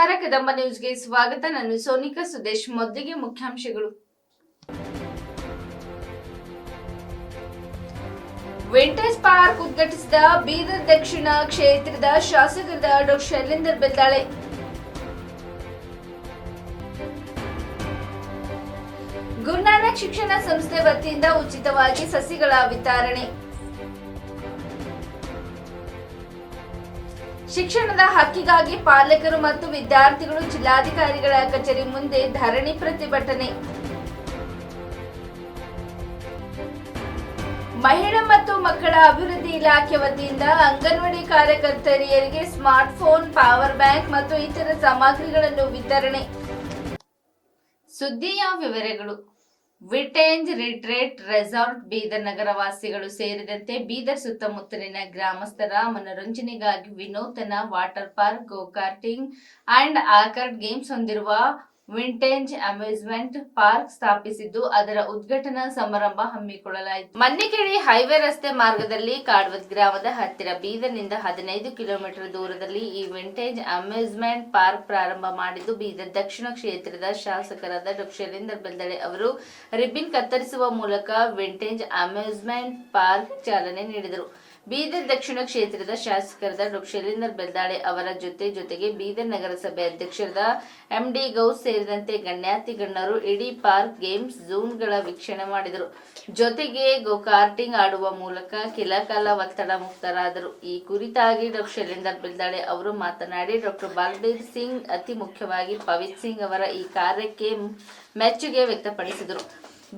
ನಮಸ್ಕಾರ, ಕದಂಬ ನ್ಯೂಸ್ಗೆ ಸ್ವಾಗತ. ನಾನು ಸೋನಿಕಾ ಸುದೇಶ್. ಮೊದಲಿಗೆ ಮುಖ್ಯಾಂಶಗಳು. ವಿಂಟೇಜ್ ಪಾರ್ಕ್ ಉದ್ಘಾಟಿಸಿದ ಬೀದರ್ ದಕ್ಷಿಣ ಕ್ಷೇತ್ರದ ಶಾಸಕರಾದ ಡಾ. ಶೈಲೇಂದರ್ ಬೆಲ್ದಾಳೆ. ಗುರುನಾನಕ್ ಶಿಕ್ಷಣ ಸಂಸ್ಥೆ ವತಿಯಿಂದ ಉಚಿತವಾಗಿ ಸಸಿಗಳ ವಿತರಣೆ. ಶಿಕ್ಷಣದ ಹಕ್ಕಿಗಾಗಿ ಪಾಲಕರು ಮತ್ತು ವಿದ್ಯಾರ್ಥಿಗಳು ಜಿಲ್ಲಾಧಿಕಾರಿಗಳ ಕಚೇರಿ ಮುಂದೆ ಧರಣಿ ಪ್ರತಿಭಟನೆ. ಮಹಿಳಾ ಮತ್ತು ಮಕ್ಕಳ ಅಭಿವೃದ್ಧಿ ಇಲಾಖೆ ವತಿಯಿಂದ ಅಂಗನವಾಡಿ ಕಾರ್ಯಕರ್ತೆಯರಿಗೆ ಸ್ಮಾರ್ಟ್ಫೋನ್, ಪವರ್ ಬ್ಯಾಂಕ್ ಮತ್ತು ಇತರ ಸಾಮಗ್ರಿಗಳನ್ನು ವಿತರಣೆ. ಸುದ್ದಿಯ ವಿವರಗಳು. ವಿಂಟೇಜ್ ರಿಟ್ರೀಟ್ ರೆಸಾರ್ಟ್ ಬೀದರ್ ನಗರವಾಸಿಗಳು ಸೇರಿದಂತೆ ಬೀದರ್ ಸುತ್ತಮುತ್ತಲಿನ ಗ್ರಾಮಸ್ಥರ ಮನೋರಂಜನೆಗಾಗಿ ವಿನೂತನ water park, go karting and ಆಕರ್ಡ್ ಗೇಮ್ಸ್ ಹೊಂದಿರುವ ವಿಂಟೇಜ್ ಅಮ್ಯೂಸ್ಮೆಂಟ್ ಪಾರ್ಕ್ ಸ್ಥಾಪಿಸಿದ್ದು, ಅದರ ಉದ್ಘಾಟನಾ ಸಮಾರಂಭ ಹಮ್ಮಿಕೊಳ್ಳಲಾಯಿತು. ಮನ್ನಿಕೇರಿ ಹೈವೇ ರಸ್ತೆ ಮಾರ್ಗದಲ್ಲಿ ಕಾಡ್ವತ್ ಗ್ರಾಮದ ಹತ್ತಿರ ಬೀದರ್ನಿಂದ 15 ಕಿಲೋಮೀಟರ್ ದೂರದಲ್ಲಿ ಈ ವಿಂಟೇಜ್ ಅಮ್ಯೂಸ್ಮೆಂಟ್ ಪಾರ್ಕ್ ಪ್ರಾರಂಭ ಮಾಡಿದ್ದು, ಬೀದರ್ ದಕ್ಷಿಣ ಕ್ಷೇತ್ರದ ಶಾಸಕರಾದ ಡಾ. ಶೈಲೇಂದರ್ ಬೆಲ್ದಾಳೆ ಅವರು ರಿಬ್ಬನ್ ಕತ್ತರಿಸುವ ಮೂಲಕ ವಿಂಟೇಜ್ ಅಮ್ಯೂಸ್ಮೆಂಟ್ ಪಾರ್ಕ್ ಚಾಲನೆ ನೀಡಿದರು. ಬೀದರ್ ದಕ್ಷಿಣ ಕ್ಷೇತ್ರದ ಶಾಸಕರಾದ ಡಾ. ಶೈಲೇಂದರ್ ಬೆಲ್ದಾಳೆ ಅವರ ಜೊತೆಗೆ ಬೀದರ್ ನಗರಸಭೆ ಅಧ್ಯಕ್ಷರಾದ MD ಗೌಸ್ ಸೇರಿದಂತೆ ಗಣ್ಯಾತಿ ಗಣ್ಯರು ಇಡೀ ಪಾರ್ಕ್ ಗೇಮ್ಸ್ ಝೋನ್ಗಳ ವೀಕ್ಷಣೆ ಮಾಡಿದರು. ಜೊತೆಗೆ ಗೋಕಾರ್ಟಿಂಗ್ ಆಡುವ ಮೂಲಕ ಕೆಲಕಾಲ ಒತ್ತಡ ಮುಕ್ತರಾದರು. ಈ ಕುರಿತಾಗಿ ಡಾ. ಶೈಲೇಂದರ್ ಬೆಲ್ದಾಳೆ ಅವರು ಮಾತನಾಡಿ, ಡಾ. ಬಲ್ಬೀರ್ ಸಿಂಗ್, ಅತಿ ಮುಖ್ಯವಾಗಿ ಪವಿತ್ ಸಿಂಗ್ ಅವರ ಈ ಕಾರ್ಯಕ್ಕೆ ಮೆಚ್ಚುಗೆ ವ್ಯಕ್ತಪಡಿಸಿದರು.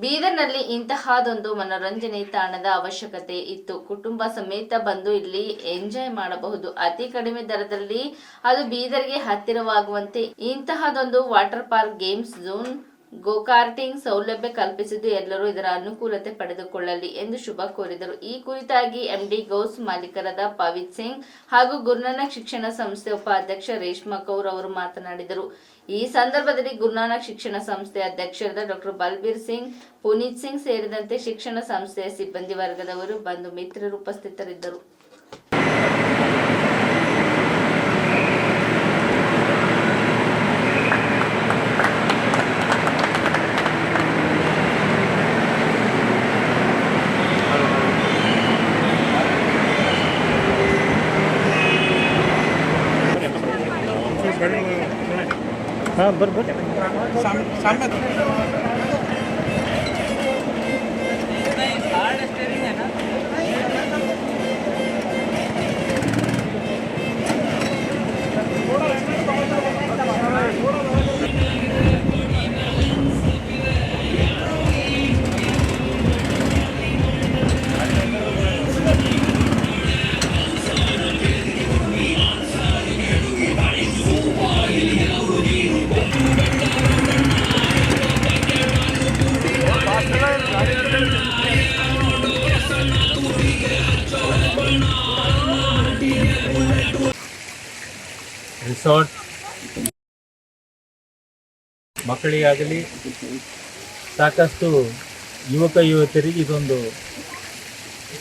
ಬೀದರ್ನಲ್ಲಿ ಇಂತಹದೊಂದು ಮನೋರಂಜನೆ ತಾಣದ ಅವಶ್ಯಕತೆ ಇತ್ತು. ಕುಟುಂಬ ಸಮೇತ ಬಂದು ಇಲ್ಲಿ ಎಂಜಾಯ್ ಮಾಡಬಹುದು. ಅತಿ ಕಡಿಮೆ ದರದಲ್ಲಿ ಅದು ಬೀದರ್ಗೆ ಹತ್ತಿರವಾಗುವಂತೆ ಇಂತಹದೊಂದು ವಾಟರ್ ಪಾರ್ಕ್, ಗೇಮ್ಸ್ ಝೋನ್, ಗೋಕಾರ್ಟಿಂಗ್ ಸೌಲಭ್ಯ ಕಲ್ಪಿಸಿದ್ದು ಎಲ್ಲರೂ ಇದರ ಅನುಕೂಲತೆ ಪಡೆದುಕೊಳ್ಳಲಿ ಎಂದು ಶುಭ ಕೋರಿದರು. ಈ ಕುರಿತಾಗಿ MD ಗೌಸ್ ಮಾಲೀಕರಾದ ಪವಿತ್ ಸಿಂಗ್ ಹಾಗೂ ಗುರುನಾನಕ್ ಶಿಕ್ಷಣ ಸಂಸ್ಥೆ ಉಪಾಧ್ಯಕ್ಷ ರೇಷ್ಮಾ ಕೌರ್ ಅವರು ಮಾತನಾಡಿದರು. ಈ ಸಂದರ್ಭದಲ್ಲಿ ಗುರುನಾನಕ್ ಶಿಕ್ಷಣ ಸಂಸ್ಥೆ ಅಧ್ಯಕ್ಷರಾದ ಡಾ. ಬಲ್ಬೀರ್ ಸಿಂಗ್, ಪುನೀತ್ ಸಿಂಗ್ ಸೇರಿದಂತೆ ಶಿಕ್ಷಣ ಸಂಸ್ಥೆಯ ಸಿಬ್ಬಂದಿ ವರ್ಗದವರು, ಬಂಧು ಮಿತ್ರರು ಉಪಸ್ಥಿತರಿದ್ದರು. हाँ बरबर सामने ರಿಸಾರ್ಟ್ ಮಕ್ಕಳಿಗಾಗಲಿ ಸಾಕಷ್ಟು ಯುವಕ ಯುವತಿಯರಿಗೆ ಇದೊಂದು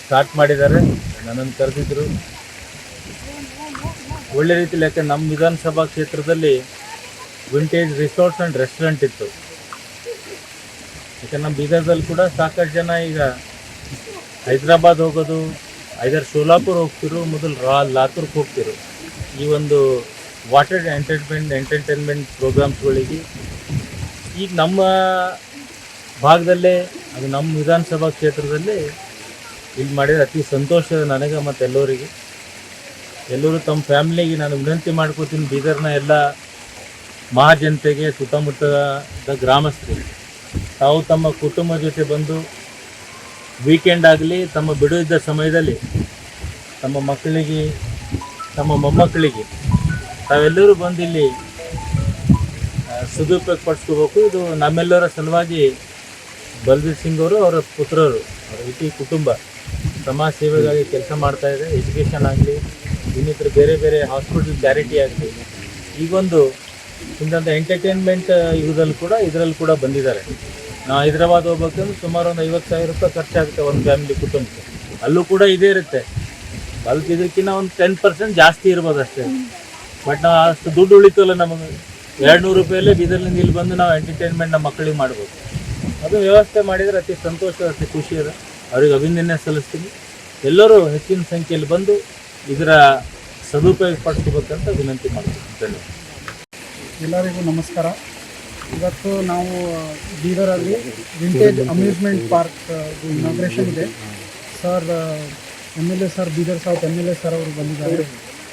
ಸ್ಟಾರ್ಟ್ ಮಾಡಿದ್ದಾರೆ. ನನ್ನನ್ನು ಕರೆದಿದ್ದರು ಒಳ್ಳೆ ರೀತಿಯಲ್ಲಿ. ಯಾಕೆ ನಮ್ಮ ವಿಧಾನಸಭಾ ಕ್ಷೇತ್ರದಲ್ಲಿ ವಿಂಟೇಜ್ ರಿಸಾರ್ಟ್ಸ್ ಆ್ಯಂಡ್ ರೆಸ್ಟೋರೆಂಟ್ ಇತ್ತು. ಯಾಕೆ ನಮ್ಮ ಬೀದರ್ದಲ್ಲಿ ಕೂಡ ಸಾಕಷ್ಟು ಜನ ಈಗ ಹೈದರಾಬಾದ್ ಹೋಗೋದು, ಐದರ್ ಸೋಲಾಪುರ್ ಹೋಗ್ತಿರು, ಮೊದಲು ಲಾತೂರ್ಗೆ ಹೋಗ್ತಿರು. ಈ ಒಂದು ವಾಟರ್ ಎಂಟರ್ಟೈನ್ಮೆಂಟ್ ಪ್ರೋಗ್ರಾಮ್ಸ್ಗಳಿಗೆ ಈಗ ನಮ್ಮ ಭಾಗದಲ್ಲೇ, ಅದು ನಮ್ಮ ವಿಧಾನಸಭಾ ಕ್ಷೇತ್ರದಲ್ಲಿ ಇಲ್ಲಿ ಮಾಡಿದರೆ ಅತಿ ಸಂತೋಷ ನನಗೆ ಮತ್ತು ಎಲ್ಲರೂ ತಮ್ಮ ಫ್ಯಾಮಿಲಿಗೆ ನಾನು ವಿನಂತಿ ಮಾಡ್ಕೋತೀನಿ. ಬೀದರ್ನ ಎಲ್ಲ ಮಹಾಜನತೆಗೆ, ಸುತ್ತಮುತ್ತದ ಗ್ರಾಮಸ್ಥರಿಗೆ ತಾವು ತಮ್ಮ ಕುಟುಂಬ ಜೊತೆ ಬಂದು ವೀಕೆಂಡ್ ಆಗಲಿ, ತಮ್ಮ ಬಿಡುವಿದ್ದ ಸಮಯದಲ್ಲಿ ತಮ್ಮ ಮಕ್ಕಳಿಗೆ, ತಮ್ಮ ಮೊಮ್ಮಕ್ಕಳಿಗೆ ತಾವೆಲ್ಲರೂ ಬಂದು ಇಲ್ಲಿ ಸದುಪಯೋಗ ಪಡಿಸ್ಕೋಬೇಕು. ಇದು ನಮ್ಮೆಲ್ಲರ ಸಲುವಾಗಿ ಬಲ್ಬೀರ್ ಸಿಂಗ್ ಅವರು, ಅವರ ಪುತ್ರರು, ಅವರ ಇಡೀ ಕುಟುಂಬ ಸಮಾಜ ಸೇವೆಗಾಗಿ ಕೆಲಸ ಮಾಡ್ತಾಯಿದೆ. ಎಜುಕೇಷನ್ ಆಗಲಿ, ಇನ್ನಿತರ ಬೇರೆ ಬೇರೆ ಹಾಸ್ಪಿಟಲ್ ಚಾರಿಟಿ ಆಗಲಿ, ಈಗೊಂದು ಇಂಥ ಎಂಟರ್ಟೈನ್ಮೆಂಟ್ ಇದರಲ್ಲಿ ಕೂಡ ಬಂದಿದ್ದಾರೆ. ನಾವು ಹೈದರಾಬಾದ್ ಹೋಗ್ಬೇಕಂದ್ರೆ ಸುಮಾರು ಒಂದು 50,000 ರೂಪಾಯಿ ಖರ್ಚಾಗುತ್ತೆ ಒಂದು ಫ್ಯಾಮಿಲಿ ಕುಟುಂಬಕ್ಕೆ. ಅಲ್ಲೂ ಕೂಡ ಇದೇ ಇರುತ್ತೆ. ಬಲ್ಬ್ ಇದಕ್ಕಿಂತ ಒಂದು 10% ಜಾಸ್ತಿ ಇರ್ಬೋದು ಅಷ್ಟೇ. ಬಟ್ ನಾವು ಅಷ್ಟು ದುಡ್ಡು ಉಳಿತಲ್ಲ ನಮಗೆ. 200 ರೂಪಾಯಲ್ಲೇ ಬೀದರ್ಲಿಂದ ಇಲ್ಲಿ ಬಂದು ನಾವು ಎಂಟರ್ಟೈನ್ಮೆಂಟ್ ನಮ್ಮ ಮಕ್ಕಳಿಗೆ ಮಾಡ್ಬೋದು. ಅದು ವ್ಯವಸ್ಥೆ ಮಾಡಿದರೆ ಅತಿ ಸಂತೋಷ, ಅತಿ ಖುಷಿ ಅದ. ಅವ್ರಿಗೆ ಅಭಿನಂದನೆ ಸಲ್ಲಿಸ್ತೀನಿ. ಎಲ್ಲರೂ ಹೆಚ್ಚಿನ ಸಂಖ್ಯೆಯಲ್ಲಿ ಬಂದು ಇದರ ಸದುಪಯೋಗ ಪಡಿಸ್ಬೇಕಂತ ವಿನಂತಿ ಮಾಡ್ತೀನಿ. ಧನ್ಯವಾದ. ಎಲ್ಲರಿಗೂ ನಮಸ್ಕಾರ. ಇವತ್ತು ನಾವು ಬೀದರಲ್ಲಿ ವಿಂಟೇಜ್ ಅಮ್ಯೂಸ್ಮೆಂಟ್ ಪಾರ್ಕ್ ಇನಾಗ್ರೇಷನ್ ಇದೆ. Sir MLA sir, Bidar south MLA sir ಅವರು ಬಂದಿದ್ದಾರೆ.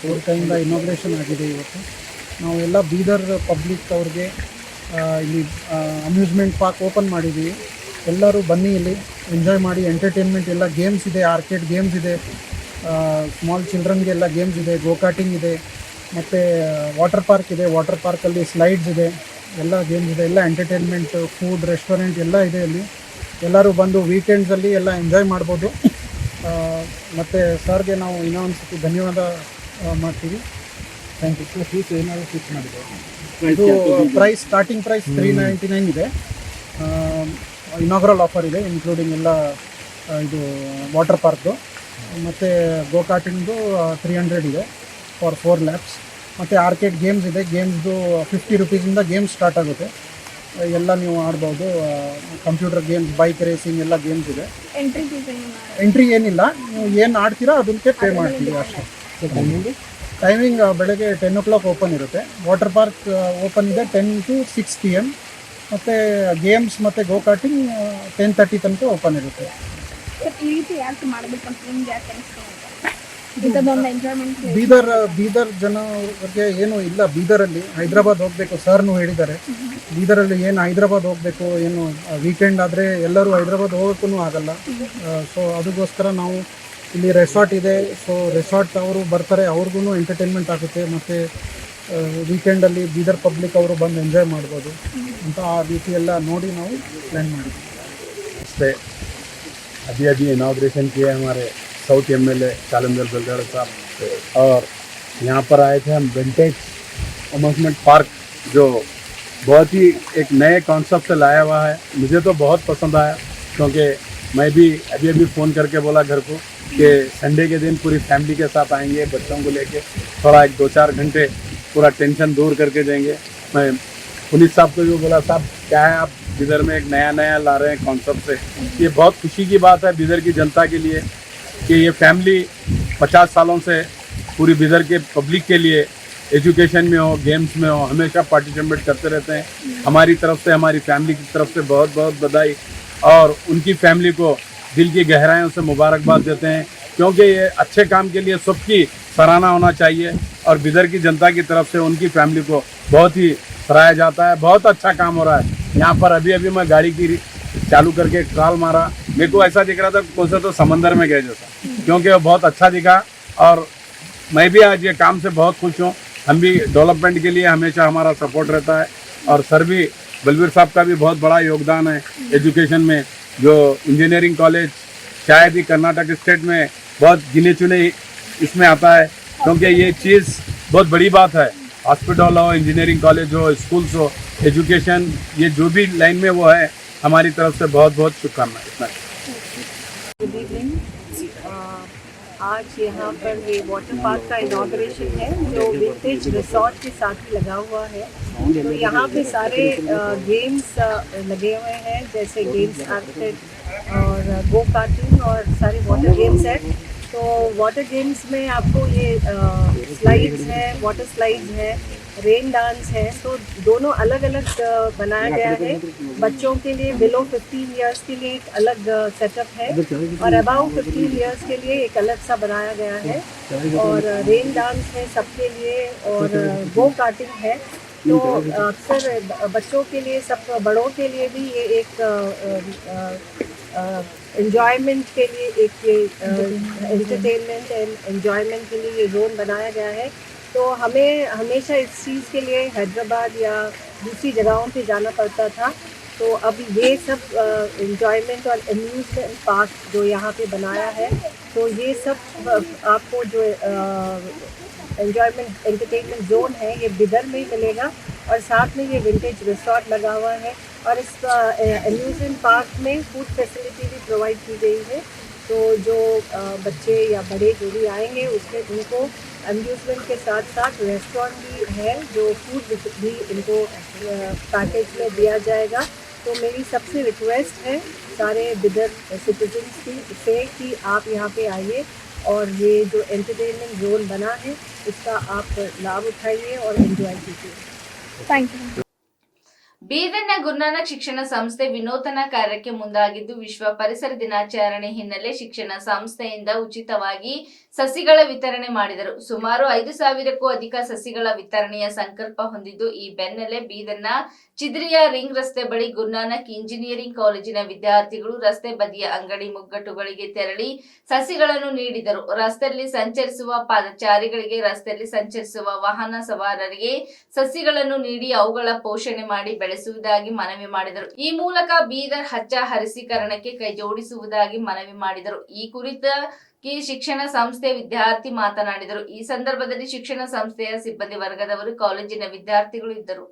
ಅವ್ರ ಕೈಯಿಂದ ಇನಾಗ್ರೇಷನ್ ಆಗಿದೆ ಇವತ್ತು. ನಾವು ಎಲ್ಲ ಬೀದರ್ ಪಬ್ಲಿಕ್ ಅವ್ರಿಗೆ ಇಲ್ಲಿ ಅಮ್ಯೂಸ್ಮೆಂಟ್ ಪಾರ್ಕ್ ಓಪನ್ ಮಾಡಿದ್ದೀವಿ. ಎಲ್ಲರೂ ಬನ್ನಿ, ಇಲ್ಲಿ ಎಂಜಾಯ್ ಮಾಡಿ. ಎಂಟರ್ಟೈನ್ಮೆಂಟ್ ಎಲ್ಲ ಗೇಮ್ಸ್ ಇದೆ, ಆರ್ಕೇಡ್ ಗೇಮ್ಸ್ ಇದೆ, ಸ್ಮಾಲ್ ಚಿಲ್ಡ್ರನ್ಗೆಲ್ಲ ಗೇಮ್ಸ್ ಇದೆ, ಗೋಕಾಟಿಂಗ್ ಇದೆ, ಮತ್ತು ವಾಟರ್ ಪಾರ್ಕ್ ಇದೆ. ವಾಟರ್ ಪಾರ್ಕಲ್ಲಿ ಸ್ಲೈಡ್ಸ್ ಇದೆ, ಎಲ್ಲ ಗೇಮ್ಸ್ ಇದೆ, ಎಲ್ಲ ಎಂಟರ್ಟೈನ್ಮೆಂಟ್, ಫುಡ್, ರೆಸ್ಟೋರೆಂಟ್ ಎಲ್ಲ ಇದೆ ಇಲ್ಲಿ. ಎಲ್ಲರೂ ಬಂದು ವೀಕೆಂಡ್ಸಲ್ಲಿ ಎಲ್ಲ ಎಂಜಾಯ್ ಮಾಡ್ಬೋದು. ಮತ್ತು ಸರ್ಗೆ ನಾವು ಇನ್ನೊಂದು ಸತಿ ಧನ್ಯವಾದ ಮಾಡ್ತೀವಿ. Thank you. ಫೀಸ್ ಏನಾದರೂ ಫಿಕ್ಸ್ ಮಾಡಿದೆ? ಇದು ಪ್ರೈಸ್, ಸ್ಟಾರ್ಟಿಂಗ್ ಪ್ರೈಸ್ 399 ಇದೆ. ಇನಾಗ್ರಲ್ ಆಫರ್ ಇದೆ, ಇನ್ಕ್ಲೂಡಿಂಗ್ ಎಲ್ಲ ಇದು ವಾಟರ್ ಪಾರ್ಕ್ದು. ಮತ್ತು ಗೋಕಾಟಿಂಗ್ದು 300 ಇದೆ ಫಾರ್ 4 ಲ್ಯಾಬ್ಸ್. ಮತ್ತು ಆರ್ಕೇಡ್ ಗೇಮ್ಸ್ ಇದೆ. ಗೇಮ್ಸ್ದು 50 ರೂಪೀಸಿಂದ ಗೇಮ್ಸ್ ಸ್ಟಾರ್ಟ್ ಆಗುತ್ತೆ. ಎಲ್ಲ ನೀವು ಆಡ್ಬೋದು. ಕಂಪ್ಯೂಟರ್ ಗೇಮ್ಸ್, ಬೈಕ್ ರೇಸಿಂಗ್ ಎಲ್ಲ ಗೇಮ್ಸ್ ಇದೆ. ಎಂಟ್ರಿ ಏನಿಲ್ಲ, ನೀವು ಏನು ಆಡ್ತೀರಾ ಅದಕ್ಕೆ ಪೇ ಮಾಡ್ತೀವಿ ಅಷ್ಟೇ. ಟೈಮಿಂಗ್ ಬೆಳಗ್ಗೆ 10 o'clock ಓಪನ್ ಇರುತ್ತೆ. ವಾಟರ್ ಪಾರ್ಕ್ ಓಪನ್ ಇದೆ 10 to 6 PM. ಮತ್ತು ಗೇಮ್ಸ್ ಮತ್ತು ಗೋಕಾಟಿಂಗ್ 10:30 ತನಕ ಓಪನ್ ಇರುತ್ತೆ. ಬೀದರ್ ಜನರಿಗೆ ಏನು ಇಲ್ಲ. ಬೀದರಲ್ಲಿ ಹೈದ್ರಾಬಾದ್ ಹೋಗಬೇಕು, ಸರ್ನು ಹೇಳಿದ್ದಾರೆ. ಬೀದರಲ್ಲಿ ಏನು ಹೈದ್ರಾಬಾದ್ ಹೋಗಬೇಕು, ಏನು ವೀಕೆಂಡ್ ಆದರೆ ಎಲ್ಲರೂ ಹೈದ್ರಾಬಾದ್ ಹೋಗೋಕ್ಕೂ ಆಗಲ್ಲ. ಸೊ ಅದಕ್ಕೋಸ್ಕರ ನಾವು ಇಲ್ಲಿ ರೆಸಾರ್ಟ್ ಇದೆ. ಸೊ ರೆಸಾರ್ಟ್ ಅವರು ಬರ್ತಾರೆ, ಅವ್ರಿಗೂ ಎಂಟರ್ಟೈನ್ಮೆಂಟ್ ಆಗುತ್ತೆ. ಮತ್ತು ವೀಕೆಂಡಲ್ಲಿ ಬೀದರ್ ಪಬ್ಲಿಕ್ ಅವರು ಬಂದು ಎಂಜಾಯ್ ಮಾಡ್ಬೋದು ಅಂತ ಆ ರೀತಿ ಎಲ್ಲ ನೋಡಿ ನಾವು ಪ್ಲ್ಯಾನ್ ಮಾಡಿದ್ವಿ. अभी अभी इनाग्रेशन किया है हमारे साउथ MLA कालमदल बलगढ़ साहब, और यहाँ पर आए थे हम विंटेज अम्यूज़मेंट पार्क, जो बहुत ही एक नए कॉन्सेप्ट से लाया हुआ है. मुझे तो बहुत पसंद आया, क्योंकि मैं भी अभी अभी फ़ोन करके बोला घर को कि संडे के दिन पूरी फैमिली के साथ आएंगे, बच्चों को लेके थोड़ा 1-2-4 घंटे पूरा टेंशन दूर करके जाएंगे. मैं पुलिस साहब को भी बोला, साहब क्या है आप बिदर में एक नया ला रहे हैं कॉन्सेप्ट से. ये बहुत खुशी की बात है बिदर की जनता के लिए कि ये फैमिली 50 सालों से पूरी बिदर के पब्लिक के लिए एजुकेशन में हो, गेम्स में हो, हमेशा पार्टिसिपेट करते रहते हैं. हमारी तरफ से, हमारी फैमिली की तरफ से बहुत बहुत बधाई, और उनकी फैमिली को दिल की गहराइयों से मुबारकबाद देते हैं, क्योंकि ये अच्छे काम के लिए सबकी सराहना होना चाहिए. और बिदर की जनता की तरफ से उनकी फैमिली को बहुत ही सराहा जाता है. बहुत अच्छा काम हो रहा है यहाँ पर. अभी अभी मैं गाड़ी की चालू करके ट्रायल मारा, मेरे को ऐसा दिख रहा था कौन सा तो समंदर में गए जैसा, क्योंकि वो बहुत अच्छा दिखा. और मैं भी आज ये काम से बहुत खुश हूँ. हम भी डेवलपमेंट के लिए हमेशा हमारा सपोर्ट रहता है. और सर भी, बलबीर साहब का भी बहुत बड़ा योगदान है एजुकेशन में. जो इंजीनियरिंग कॉलेज शायद ही कर्नाटक स्टेट में बहुत गिने चुने इसमें आता है, क्योंकि ये चीज़ बहुत बड़ी बात है. हॉस्पिटल हो, इंजीनियरिंग कॉलेज हो, स्कूल्स हो, एजुकेशन, ये जो भी लाइन में वो है, हमारी तरफ से बहुत बहुत शुभकामनाएं. इतना गुड इवनिंग. आज यहाँ पर ये वाटर पार्क का इनाग्रेशन है, जो विंटेज रिसोर्ट के साथ ही लगा हुआ है. तो यहाँ पे सारे गेम्स लगे हुए हैं, जैसे गेम्स आर्केड और गो कार्टिंग और सारे वाटर गेम्स हैं. तो वाटर गेम्स में आपको ये स्लाइड्स है, वाटर स्लाइड्स है, रेन डांस है. तो दोनों अलग अलग बनाया गया है. बच्चों के लिए बिलो 15 इयर्स के लिए एक अलग सेटअप है, और अबाउ 15 इयर्स के लिए एक अलग सा बनाया गया है. और रेन डांस है सबके लिए, और गो कार्टिंग है. तो अक्सर बच्चों के लिए, सब बड़ों के लिए भी ये एक एंजॉयमेंट के लिए, एक एंटरटेनमेंट एंड एंजॉयमेंट के लिए ये जोन बनाया गया है. तो हमें हमेशा इस चीज़ के लिए हैदराबाद या दूसरी जगहों पे जाना पड़ता था. तो अब ये सब एंजॉयमेंट और अम्यूज़मेंट पार्क जो यहाँ पे बनाया है, तो ये सब आपको जो एंजॉयमेंट एंटरटेनमेंट जोन है ये बिदर में ही मिलेगा. और साथ में ये विंटेज रिसोर्ट लगा हुआ है, और इस अम्यूज़मेंट पार्क में फूड फैसिलिटी भी प्रोवाइड की गई है. तो जो बच्चे या बड़े जो भी आएंगे उसमें उनको अम्यूज़मेंट के साथ साथ रेस्टोरेंट भी है, जो फूड भी इनको पैकेज में दिया जाएगा। तो मेरी सबसे रिक्वेस्ट है सारे बिदर सिटीजन्स की से कि आप यहाँ पे आइए और ये जो एंटरटेनमेंट जोन बना है इसका आप लाभ उठाइए और एंजॉय कीजिए। Thank you. ಬೀದರ್ನ ಗುರುನಾನಕ್ ಶಿಕ್ಷಣ ಸಂಸ್ಥೆ ವಿನೂತನ ಕಾರ್ಯಕ್ಕೆ ಮುಂದಾಗಿದ್ದು ವಿಶ್ವ ಪರಿಸರ ದಿನಾಚರಣೆ ಹಿನ್ನೆಲೆ ಶಿಕ್ಷಣ ಸಂಸ್ಥೆಯಿಂದ ಉಚಿತವಾಗಿ ಸಸಿಗಳ ವಿತರಣೆ ಮಾಡಿದರು. ಸುಮಾರು 5,000ಕ್ಕೂ ಅಧಿಕ ಸಸಿಗಳ ವಿತರಣೆಯ ಸಂಕಲ್ಪ ಹೊಂದಿದ್ದು ಈ ಬೆನ್ನಲ್ಲೇ ಬೀದರ್ನ ಚಿದ್ರಿಯ ರಿಂಗ್ ರಸ್ತೆ ಬಳಿ ಗುರುನಾನಕ್ ಇಂಜಿನಿಯರಿಂಗ್ ಕಾಲೇಜಿನ ವಿದ್ಯಾರ್ಥಿಗಳು ರಸ್ತೆ ಬದಿಯ ಅಂಗಡಿ ಮುಗ್ಗಟ್ಟುಗಳಿಗೆ ತೆರಳಿ ಸಸಿಗಳನ್ನು ನೀಡಿದರು. ರಸ್ತೆಯಲ್ಲಿ ಸಂಚರಿಸುವ ಪಾದಚಾರಿಗಳಿಗೆ, ರಸ್ತೆಯಲ್ಲಿ ಸಂಚರಿಸುವ ವಾಹನ ಸವಾರರಿಗೆ ಸಸಿಗಳನ್ನು ನೀಡಿ ಅವುಗಳ ಪೋಷಣೆ ಮಾಡಿ ಬೆಳೆಸುವುದಾಗಿ ಮನವಿ ಮಾಡಿದರು. ಈ ಮೂಲಕ ಬೀದರ್ ಹಚ್ಚ ಹರಿಸೀಕರಣಕ್ಕೆ ಕೈಜೋಡಿಸುವುದಾಗಿ ಮನವಿ ಮಾಡಿದರು. ಈ ಕುರಿತ ಶಿಕ್ಷಣ ಸಂಸ್ಥೆಯ ವಿದ್ಯಾರ್ಥಿ ಮಾತನಾಡಿದರು. ಈ ಸಂದರ್ಭದಲ್ಲಿ ಶಿಕ್ಷಣ ಸಂಸ್ಥೆಯ ಸಿಬ್ಬಂದಿ ವರ್ಗದವರು, ಕಾಲೇಜಿನ ವಿದ್ಯಾರ್ಥಿಗಳು ಇದ್ದರು.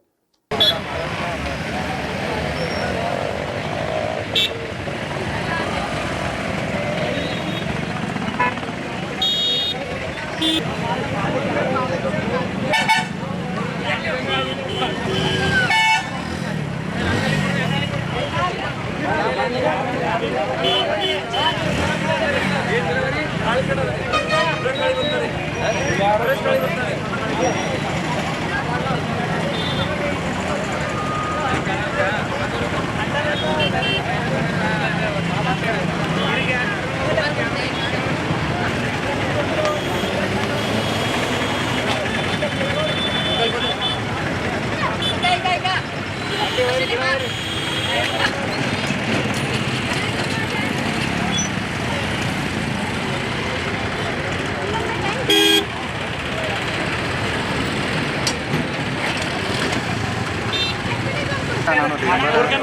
ನಾನು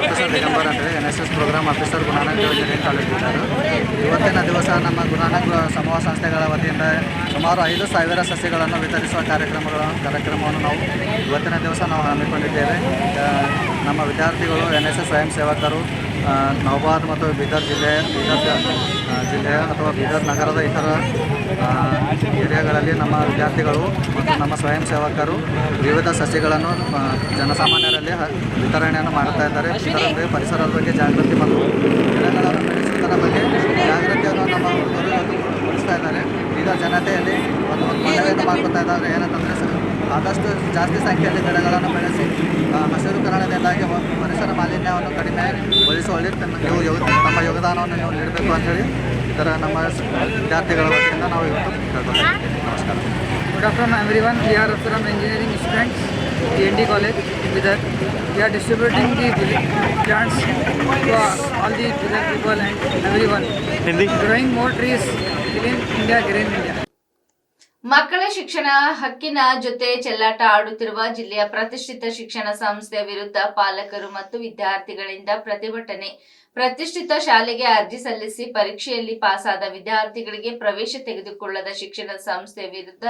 ಪ್ರೊಫೆಸರ್ ದಿಗಂಬರ್ ಅಂತೇಳಿ NSS program officer Guru Nanak engineering college ಇದ್ದರು. ಇವತ್ತಿನ ದಿವಸ ನಮ್ಮ ಗುರುನಾನಕ್ ಸಮೂಹ ಸಂಸ್ಥೆಗಳ ವತಿಯಿಂದ ಸುಮಾರು 5,000 ಸಸಿಗಳನ್ನು ವಿತರಿಸುವ ಕಾರ್ಯಕ್ರಮವನ್ನು ನಾವು ಇವತ್ತಿನ ದಿವಸ ನಾವು ಹಮ್ಮಿಕೊಂಡಿದ್ದೇವೆ. ನಮ್ಮ ವಿದ್ಯಾರ್ಥಿಗಳು, NSS ಸ್ವಯಂ ಸೇವಕರು, ನೌಬಾದ್ ಮತ್ತು ಬೀದರ್ ಜಿಲ್ಲೆಯ ಅಥವಾ ಬೀದರ್ ನಗರದ ಇತರ ಏರಿಯಾಗಳಲ್ಲಿ ನಮ್ಮ ವಿದ್ಯಾರ್ಥಿಗಳು ಮತ್ತು ನಮ್ಮ ಸ್ವಯಂ ಸೇವಕರು ವಿವಿಧ ಸಸಿಗಳನ್ನು ಜನಸಾಮಾನ್ಯರಲ್ಲಿ ವಿತರಣೆಯನ್ನು ಮಾಡುತ್ತಾ ಇದ್ದಾರೆ. ಇದರಲ್ಲಿ ಪರಿಸರದ ಬಗ್ಗೆ ಜಾಗೃತಿ ಮತ್ತು ಗಿಡಗಳನ್ನು ಬೆಳೆಸುವುದರ ಬಗ್ಗೆ ಜಾಗೃತಿಯನ್ನು ನಮ್ಮ ಹುಡುಗರು ಮೂಡಿಸ್ತಾ ಇದ್ದಾರೆ. ಈಗ ಜನತೆಯಲ್ಲಿ ಒಂದು ಮನವಿಯನ್ನು ಮಾಡ್ಕೊತಾ ಇದ್ದಾರೆ. ಏನಂತಂದರೆ ಆದಷ್ಟು ಜಾಸ್ತಿ ಸಂಖ್ಯೆಯಲ್ಲಿ ಗಿಡಗಳನ್ನು ಬೆಳೆಸಿ ಹಸಿರುಕರಣದಿಂದಾಗಿ ಪರಿಸರ ಮಾಲಿನ್ಯವನ್ನು ಕಡಿಮೆಗೊಳಿಸುವಲ್ಲಿ ತಮ್ಮ ಯೋಗದಾನವನ್ನು ನೀವು ನೀಡಬೇಕು ಅಂತೇಳಿ ಇದರ ನಮ್ಮ ವಿದ್ಯಾರ್ಥಿಗಳ ವತಿಯಿಂದ ನಾವು ಇವತ್ತು ಕೇಳ್ಕೊಳ್ತೀವಿ. ನಮಸ್ಕಾರ. Good afternoon everyone. We are from engineering students, TND college in Bidar. We are distributing the plants to all the Bidar people and everyone. Growing more trees, clean India, green India. ಮಕ್ಕಳ ಶಿಕ್ಷಣ ಹಕ್ಕಿನ ಜೊತೆ ಚೆಲ್ಲಾಟ ಆಡುತ್ತಿರುವ ಜಿಲ್ಲೆಯ ಪ್ರತಿಷ್ಠಿತ ಶಿಕ್ಷಣ ಸಂಸ್ಥೆಯ ವಿರುದ್ಧ ಪಾಲಕರು ಮತ್ತು ವಿದ್ಯಾರ್ಥಿಗಳಿಂದ ಪ್ರತಿಭಟನೆ. ಪ್ರತಿಷ್ಠಿತ ಶಾಲೆಗೆ ಅರ್ಜಿ ಸಲ್ಲಿಸಿ ಪರೀಕ್ಷೆಯಲ್ಲಿ ಪಾಸಾದ ವಿದ್ಯಾರ್ಥಿಗಳಿಗೆ ಪ್ರವೇಶ ತೆಗೆದುಕೊಳ್ಳದ ಶಿಕ್ಷಣ ಸಂಸ್ಥೆಯ ವಿರುದ್ಧ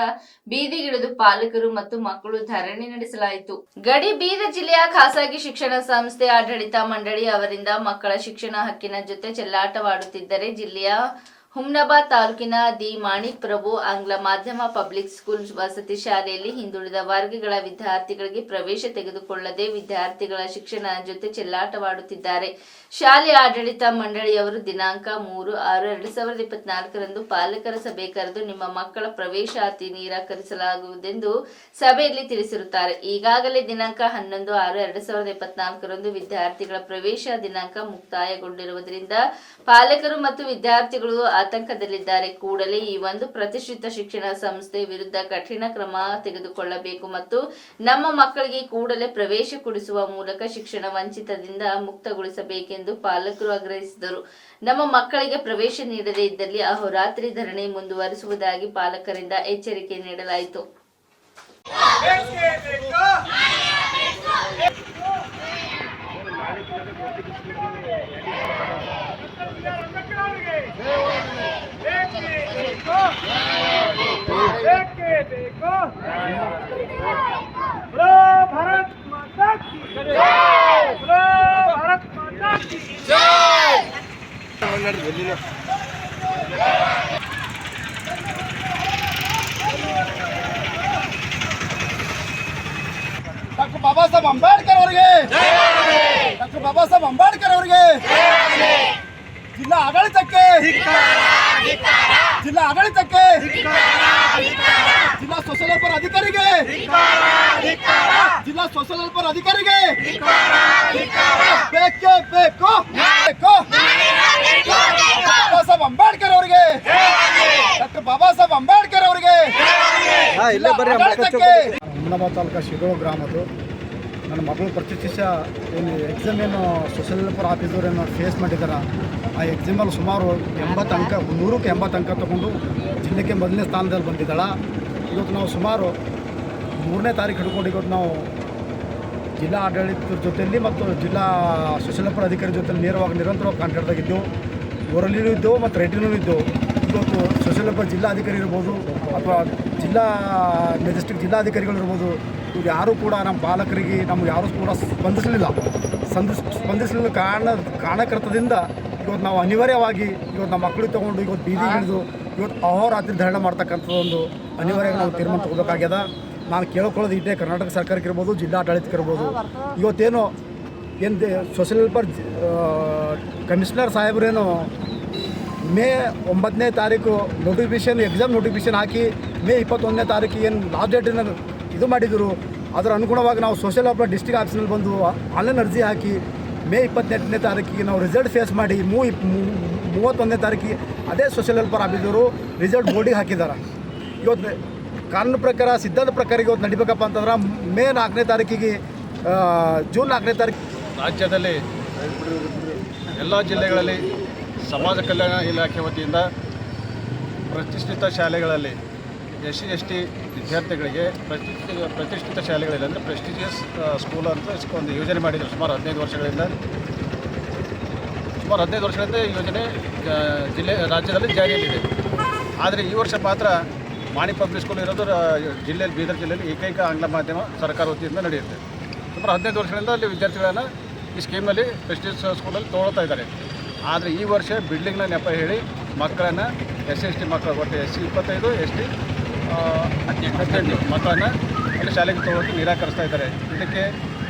ಬೀದಿಗಿಳಿದು ಪಾಲಕರು ಮತ್ತು ಮಕ್ಕಳು ಧರಣಿ ನಡೆಸಲಾಯಿತು. ಗಡಿ ಬೀದರ್ ಜಿಲ್ಲೆಯ ಖಾಸಗಿ ಶಿಕ್ಷಣ ಸಂಸ್ಥೆ ಆಡಳಿತ ಮಂಡಳಿ ಅವರಿಂದ ಮಕ್ಕಳ ಶಿಕ್ಷಣ ಹಕ್ಕಿನ ಜೊತೆ ಚೆಲ್ಲಾಟವಾಡುತ್ತಿದ್ದರೆ ಜಿಲ್ಲೆಯ ಹುಮ್ನಾಬಾದ್ ತಾಲೂಕಿನ ದಿ ಮಾಣಿಕ್ ಪ್ರಭು ಆಂಗ್ಲ ಮಾಧ್ಯಮ ಪಬ್ಲಿಕ್ ಸ್ಕೂಲ್ ವಸತಿ ಶಾಲೆಯಲ್ಲಿ ಹಿಂದುಳಿದ ವರ್ಗಗಳ ವಿದ್ಯಾರ್ಥಿಗಳಿಗೆ ಪ್ರವೇಶ ತೆಗೆದುಕೊಳ್ಳದೆ ವಿದ್ಯಾರ್ಥಿಗಳ ಶಿಕ್ಷಣ ಜೊತೆ ಚೆಲ್ಲಾಟವಾಡುತ್ತಿದ್ದಾರೆ. ಶಾಲೆ ಆಡಳಿತ ಮಂಡಳಿಯವರು ದಿನಾಂಕ 3/6/2024 ಪಾಲಕರ ಸಭೆ ಕರೆದು ನಿಮ್ಮ ಮಕ್ಕಳ ಪ್ರವೇಶಾತಿ ನಿರಾಕರಿಸಲಾಗುವುದೆಂದು ಸಭೆಯಲ್ಲಿ ತಿಳಿಸಿರುತ್ತಾರೆ. ಈಗಾಗಲೇ ದಿನಾಂಕ 11/6/2024 ವಿದ್ಯಾರ್ಥಿಗಳ ಪ್ರವೇಶ ದಿನಾಂಕ ಮುಕ್ತಾಯಗೊಂಡಿರುವುದರಿಂದ ಪಾಲಕರು ಮತ್ತು ವಿದ್ಯಾರ್ಥಿಗಳು ಆತಂಕದಲ್ಲಿದ್ದಾರೆ. ಕೂಡಲೇ ಈ ಒಂದು ಪ್ರತಿಷ್ಠಿತ ಶಿಕ್ಷಣ ಸಂಸ್ಥೆ ವಿರುದ್ಧ ಕಠಿಣ ಕ್ರಮ ತೆಗೆದುಕೊಳ್ಳಬೇಕು ಮತ್ತು ನಮ್ಮ ಮಕ್ಕಳಿಗೆ ಕೂಡಲೇ ಪ್ರವೇಶ ಕೊಡಿಸುವ ಮೂಲಕ ಶಿಕ್ಷಣ ವಂಚಿತದಿಂದ ಮುಕ್ತಗೊಳಿಸಬೇಕೆಂದು ಪಾಲಕರು ಆಗ್ರಹಿಸಿದರು. ನಮ್ಮ ಮಕ್ಕಳಿಗೆ ಪ್ರವೇಶ ನೀಡದೇ ಇದ್ದಲ್ಲಿ ಅಹೋರಾತ್ರಿ ಧರಣಿ ಮುಂದುವರಿಸುವುದಾಗಿ ಪಾಲಕರಿಂದ ಎಚ್ಚರಿಕೆ ನೀಡಲಾಯಿತು. भारत माता की जय, भारत माता की जय। ಡಾಕ್ಟರ್ ಬಾಬಾ ಸಾಹೇಬ್ ಅಂಬೇಡ್ಕರ್ ಅವರಿಗೆ, ಡಾಕ್ಟರ್ ಬಾಬಾ ಸಾಹೇಬ್ ಅಂಬೇಡ್ಕರ್ ಅವರಿಗೆ, ಜಿಲ್ಲಾ ಆಡಳಿತಕ್ಕೆ, ಜಿಲ್ಲಾ ಆಡಳಿತಕ್ಕೆ, ಜಿಲ್ಲಾ ಸೋಷಲ್ ವೆಲ್ಫೇರ್ ಅಧಿಕಾರಿಗೆ, ಜಿಲ್ಲಾ ಸೋಷಲ್ ವೆಲ್ಫೇರ್ ಅಧಿಕಾರಿಗೆ ಬೇಕೇ ಬೇಕು, ಬೇಕು. ಬಾಬಾ ಸಾಹೇಬ್ ಅಂಬೇಡ್ಕರ್ ಅವರಿಗೆ, ಡಾಕ್ಟರ್ ಬಾಬಾ ಸಾಹೇಬ್ ಅಂಬೇಡ್ಕರ್ ಅವರಿಗೆ, ಜಿಲ್ಲಾ ಆಡಳಿತಕ್ಕೆ. ಹುಮನಾಬಾದ್ ತಾಲೂಕು ಶಿಗೋಳ ಗ್ರಾಮದ್ದು ನನ್ನ ಮಗಳು ಪ್ರತಿಷ್ಠಿತ ಏನು ಎಕ್ಸಾಮ್ ಏನು ಸೋಷಲ್ ವೆಲ್ಫೇರ್ ಆಫೀಸರ್ ಏನು ಫೇಸ್ ಮಾಡಿದ್ದಾರೆ. ಆ ಎಕ್ಸಾಮಲ್ಲಿ ಸುಮಾರು 80 ಅಂಕ, 100ಕ್ಕೆ 80 ಅಂಕ ತೊಗೊಂಡು ಜಿಲ್ಲೆಗೆ ಮೊದಲನೇ ಸ್ಥಾನದಲ್ಲಿ ಬಂದಿದ್ದಾಳೆ. ಇವತ್ತು ನಾವು ಸುಮಾರು 3ನೇ ತಾರೀಕು ಹಿಡ್ಕೊಂಡು ಇವತ್ತು ನಾವು ಜಿಲ್ಲಾ ಆಡಳಿತದ ಜೊತೆಯಲ್ಲಿ ಮತ್ತು ಜಿಲ್ಲಾ ಸೋಷಲ್ ವೆಲ್ಫೇರ್ ಅಧಿಕಾರಿ ಜೊತೆ ನಿರಂತರವಾಗಿ ಕಾಂಟ್ಯಾಕ್ಟ್ದಾಗಿದ್ದೆವು. ಓರಲ್ಲಿನೂ ಇದ್ದೆವು ಮತ್ತು ರೆಡ್ಡಿನೂ ಇದ್ದೆವು. ಇವತ್ತು ಸೋಷಲ್ ವೆಲ್ಫೇರ್ ಜಿಲ್ಲಾಧಿಕಾರಿ ಇರ್ಬೋದು ಅಥವಾ ಜಿಲ್ಲಾ ಮೆಜೆಸ್ಟಿಕ್ ಜಿಲ್ಲಾಧಿಕಾರಿಗಳಿರ್ಬೋದು, ಇವ್ರು ಯಾರೂ ಕೂಡ ನಮ್ಮ ಬಾಲಕರಿಗೆ ನಮ್ಗೆ ಯಾರೂ ಕೂಡ ಸ್ಪಂದಿಸಲಿಲ್ಲ. ಕಾರಣಕರ್ತದಿಂದ ಇವತ್ತು ನಾವು ಅನಿವಾರ್ಯವಾಗಿ ಇವತ್ತು ನಮ್ಮ ಮಕ್ಕಳಿಗೆ ತೊಗೊಂಡು ಇವತ್ತು ಬೀದಿ ಹಿಡಿದು ಇವತ್ತು ಅಹೋರಾತ್ರಿ ಧರಣಿ ಮಾಡ್ತಕ್ಕಂಥದ್ದು ಒಂದು ಅನಿವಾರ್ಯವಾಗಿ ನಾವು ತೀರ್ಮಾನ ತಗೋಬೇಕಾಗ್ಯದ. ನಾನು ಕೇಳ್ಕೊಳ್ಳೋದು ಇಟ್ಟೆ ಕರ್ನಾಟಕ ಸರ್ಕಾರಕ್ಕೆ ಇರ್ಬೋದು, ಜಿಲ್ಲಾ ಆಡಳಿತಕ್ಕೆ ಇರ್ಬೋದು. ಇವತ್ತೇನು ಸೋಷಲ್ ವೆಲ್ಫೇರ್ ಕಮಿಷನರ್ ಸಾಹೇಬ್ರೇನು ಮೇ 9ನೇ ತಾರೀಕು ನೋಟಿಫಿಕೇಷನ್ ಎಕ್ಸಾಮ್ ನೋಟಿಫಿಕೇಷನ್ ಹಾಕಿ ಮೇ 21ನೇ ತಾರೀಕು ಏನು ಲಾಸ್ಟ್ ಡೇಟನ್ನು ಇದು ಮಾಡಿದರು. ಅದರ ಅನುಗುಣವಾಗಿ ನಾವು ಸೋಷಲ್ ವೆಲ್ಫೇರ್ ಡಿಸ್ಟ್ರಿಕ್ಟ್ ಆಫೀಸ್ನಲ್ಲಿ ಬಂದು ಆನ್ಲೈನ್ ಅರ್ಜಿ ಹಾಕಿ ಮೇ 28ನೇ ತಾರೀಕಿಗೆ ನಾವು ರಿಸಲ್ಟ್ ಫೇಸ್ ಮಾಡಿ 31ನೇ ತಾರೀಕಿಗೆ ಅದೇ ಸೋಷಲ್ ವೆಲ್ಫೇರ್ ಆಫೀಸರು ರಿಸಲ್ಟ್ ಬೋರ್ಡಿಗೆ ಹಾಕಿದ್ದಾರೆ. ಇವತ್ತು ಕಾನೂನು ಪ್ರಕಾರ ಸಿದ್ಧಾಂತ ಪ್ರಕಾರ ಇವತ್ತು ನಡಿಬೇಕಪ್ಪ ಅಂತಂದ್ರೆ ಮೇ 4ನೇ ತಾರೀಕಿಗೆ ಜೂನ್ 4ನೇ ತಾರೀಕು ರಾಜ್ಯದಲ್ಲಿ ಎಲ್ಲ ಜಿಲ್ಲೆಗಳಲ್ಲಿ ಸಮಾಜ ಕಲ್ಯಾಣ ಇಲಾಖೆ ವತಿಯಿಂದ ಪ್ರತಿಷ್ಠಿತ ಶಾಲೆಗಳಲ್ಲಿ SC/ST ವಿದ್ಯಾರ್ಥಿಗಳಿಗೆ ಪ್ರತಿಷ್ಠಿತ ಶಾಲೆಗಳಲ್ಲಿ ಅಂದರೆ ಪ್ರೆಸ್ಟಿಜಿಯಸ್ ಸ್ಕೂಲ್ ಅಂತ ಒಂದು ಯೋಜನೆ ಮಾಡಿದರು. ಸುಮಾರು 15 ವರ್ಷಗಳಿಂದ ಈ ಯೋಜನೆ ರಾಜ್ಯದಲ್ಲಿ ಜಾರಿಯಲ್ಲಿದೆ. ಆದರೆ ಈ ವರ್ಷ ಮಾತ್ರ ಮಾಣಿ ಪಬ್ಲಿಕ್ ಸ್ಕೂಲ್ ಇರೋದು ಜಿಲ್ಲೆಯಲ್ಲಿ, ಬೀದರ್ ಜಿಲ್ಲೆಯಲ್ಲಿ ಏಕೈಕ ಆಂಗ್ಲ ಮಾಧ್ಯಮ ಸರ್ಕಾರ ವತಿಯಿಂದ ನಡೆಯುತ್ತೆ. ಸುಮಾರು 15 ವರ್ಷಗಳಿಂದ ಅಲ್ಲಿ ವಿದ್ಯಾರ್ಥಿಗಳನ್ನು ಈ ಸ್ಕೀಮಲ್ಲಿ ಪ್ರೆಸ್ಟಿಜಿಯಸ್ ಸ್ಕೂಲಲ್ಲಿ ತೊಗೊಳ್ತಾ ಇದ್ದಾರೆ. ಆದರೆ ಈ ವರ್ಷ ಬಿಲ್ಡಿಂಗ್ನ ನೆಪ ಹೇಳಿ ಮಕ್ಕಳನ್ನು SC/ST ಮಕ್ಕಳು ಒಟ್ಟು SC 25, ST 18 ಮಕ್ಕಳನ್ನು ಅಲ್ಲಿ ಶಾಲೆಗೆ ತೊಗೊಳಕ್ಕೆ ನಿರಾಕರಿಸ್ತಾ ಇದ್ದಾರೆ. ಇದಕ್ಕೆ